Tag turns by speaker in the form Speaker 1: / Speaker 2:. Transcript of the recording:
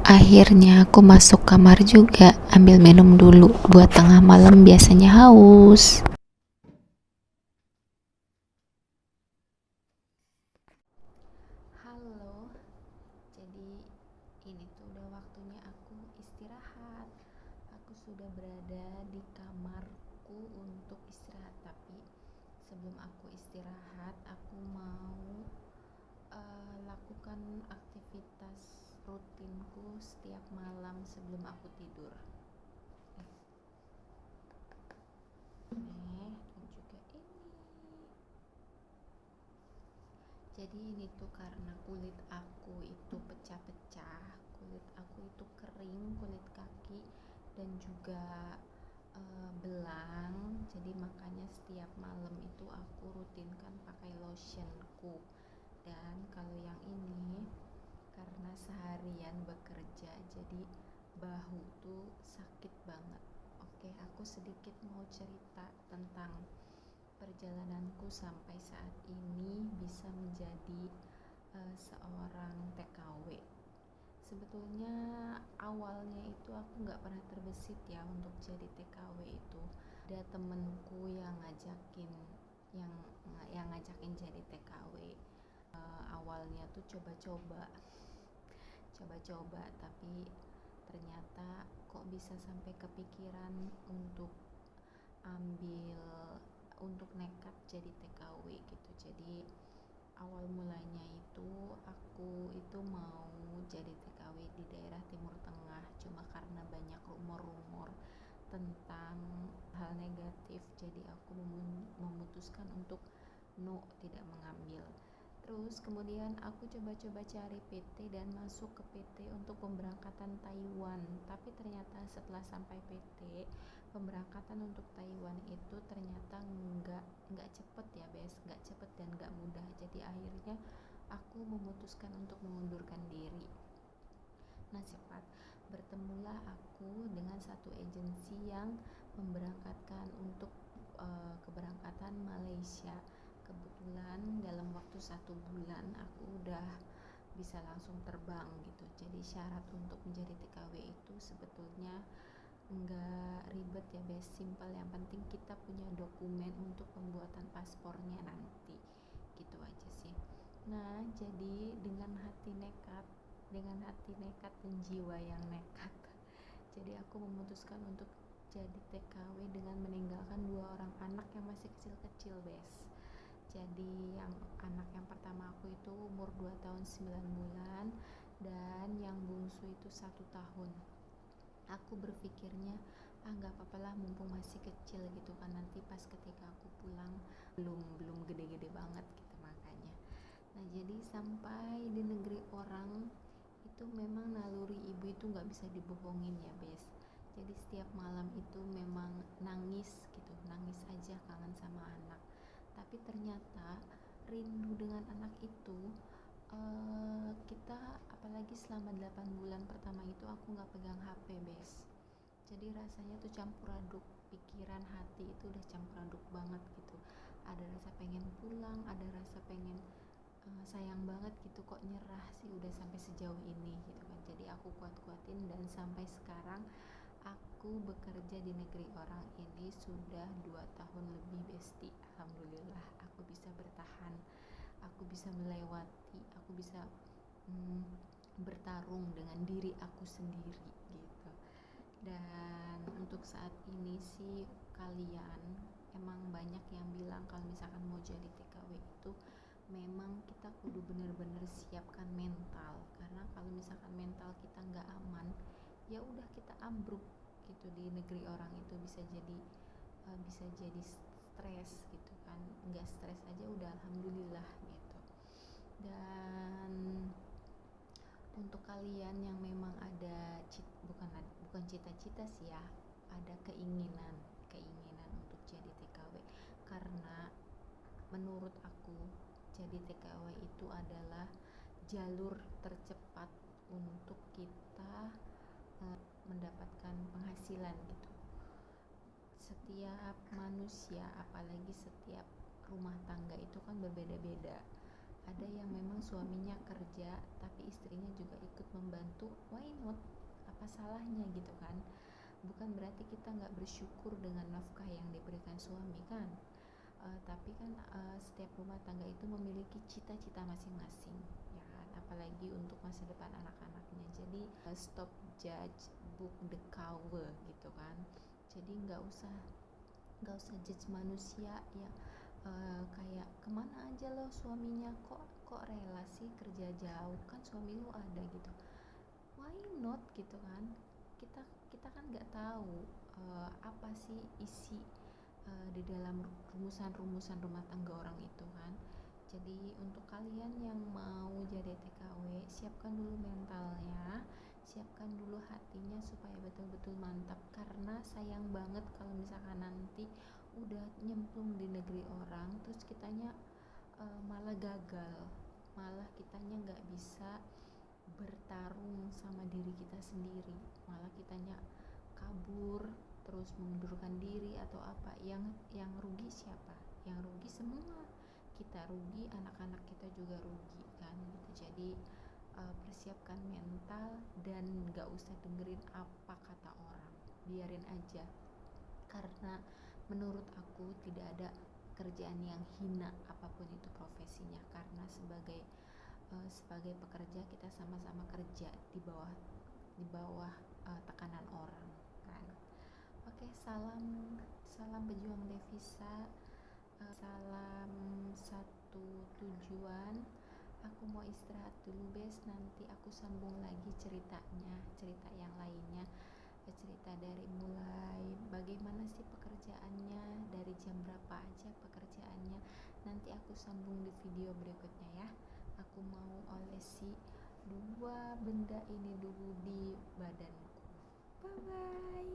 Speaker 1: Akhirnya aku masuk kamar juga, ambil minum dulu buat tengah malam biasanya haus. Halo, jadi ini tuh udah waktunya aku istirahat. Aku sudah berada di kamarku untuk istirahat, tapi sebelum aku istirahat, aku mau lakukan aktivitas rutinku setiap malam sebelum aku tidur. Dan juga ini. Jadi ini tuh karena kulit aku itu pecah-pecah, kulit aku itu kering, kulit kaki dan juga belang. Jadi makanya setiap malam itu aku rutinkan pakai lotionku. Dan kalau yang ini karena seharian bekerja jadi bahu tuh sakit banget. Oke, aku sedikit mau cerita tentang perjalananku sampai saat ini bisa menjadi seorang TKW. Sebetulnya awalnya itu aku nggak pernah terbesit ya untuk jadi TKW itu. Ada temenku yang yang ngajakin jadi TKW. Awalnya tuh coba-coba, tapi ternyata kok bisa sampai kepikiran untuk nekat jadi TKW gitu. Jadi awal mulanya itu aku itu mau jadi TKW di daerah Timur Tengah, cuma karena banyak rumor-rumor tentang hal negatif, jadi aku memutuskan untuk tidak mengambil. Terus kemudian aku coba-coba cari PT dan masuk ke PT untuk pemberangkatan Taiwan. Tapi ternyata setelah sampai PT, pemberangkatan untuk Taiwan itu ternyata nggak cepet ya Bes, nggak cepet dan nggak mudah. Jadi akhirnya aku memutuskan untuk mengundurkan diri. Nah, cepat bertemulah aku dengan satu agensi yang memberangkatkan untuk keberangkatan Malaysia. Kebetulan dalam waktu 1 bulan aku udah bisa langsung terbang gitu. Jadi syarat untuk menjadi TKW itu sebetulnya nggak ribet ya Bes, simpel. Yang penting kita punya dokumen untuk pembuatan paspornya nanti, gitu aja sih. Nah, jadi dengan hati nekat dan jiwa yang nekat, jadi aku memutuskan untuk jadi TKW dengan meninggalkan 2 orang anak yang masih kecil-kecil Bes. Jadi anak yang pertama aku itu umur 2 tahun 9 bulan dan yang bungsu itu 1 tahun. Aku berpikirnya nggak apa-apa lah, mumpung masih kecil gitu kan, nanti pas ketika aku pulang belum gede-gede banget gitu makanya. Nah, jadi sampai di negeri orang itu memang naluri ibu itu nggak bisa dibohongin ya Bes. Jadi setiap malam itu memang nangis gitu, nangis aja kangen sama anak. Tapi ternyata rindu dengan anak itu, kita apalagi selama 8 bulan pertama itu aku nggak pegang HP Bes. Jadi rasanya tuh campur aduk, pikiran hati itu udah campur aduk banget gitu. Ada rasa pengen pulang, ada rasa pengen sayang banget gitu, kok nyerah sih udah sampai sejauh ini gitu kan. Jadi aku kuat-kuatin dan sampai sekarang aku bekerja di negeri orang ini sudah 2 tahun lebih Besti. Alhamdulillah aku bisa bertahan, aku bisa melewati, aku bisa bertarung dengan diri aku sendiri gitu. Dan untuk saat ini sih kalian emang banyak yang bilang kalau misalkan mau jadi TKW itu memang kita kudu bener-bener siapkan mental, karena kalau misalkan mental kita nggak aman ya udah kita ambruk gitu di negeri orang itu. Bisa jadi stres gitu kan, nggak stres aja udah alhamdulillah gitu. Dan untuk kalian yang memang ada bukan cita-cita sih ya, ada keinginan untuk jadi TKW, karena menurut aku jadi TKW itu adalah jalur tercepat untuk kita mendapatkan penghasilan gitu. Setiap manusia, apalagi setiap rumah tangga itu kan berbeda-beda. Ada yang memang suaminya kerja tapi istrinya juga ikut membantu itu, why not, apa salahnya gitu kan. Bukan berarti kita nggak bersyukur dengan nafkah yang diberikan suami kan. Tapi kan setiap rumah tangga itu memiliki cita-cita masing-masing ya kan, apalagi untuk masa depan anak-anaknya. Jadi stop judge book the cover gitu kan. Jadi nggak usah judge manusia ya, kayak kemana aja lo suaminya, kok rela sih kerja jauh, kan suami lo ada gitu, why not gitu kan. Kita kan nggak tahu apa sih isi di dalam rumusan-rumusan rumah tangga orang itu kan. Jadi untuk kalian yang mau jadi TKW, siapkan dulu mentalnya, siapkan dulu hatinya supaya betul-betul mantap, karena sayang banget kalau misalkan nanti udah nyemplung di negeri orang terus kitanya malah gagal, malah kitanya nggak bisa bertarung sama diri kita sendiri, malah kitanya kabur terus mengundurkan diri atau apa. Yang rugi siapa? Yang rugi semua, kita rugi, anak-anak kita juga rugi kan gitu. Jadi persiapkan mental dan gak usah dengerin apa kata orang, biarin aja, karena menurut aku tidak ada kerjaan yang hina apapun itu profesinya, karena sebagai pekerja kita sama-sama kerja di bawah tekanan orang kan. Oke, salam pejuang devisa, salam satu tujuan. Aku mau istirahat dulu Bes, nanti aku sambung lagi cerita yang lainnya, cerita dari mulai bagaimana sih pekerjaannya, dari jam berapa aja pekerjaannya, nanti aku sambung di video berikutnya ya. Aku mau olesi 2 benda ini dulu di badanku. Bye bye.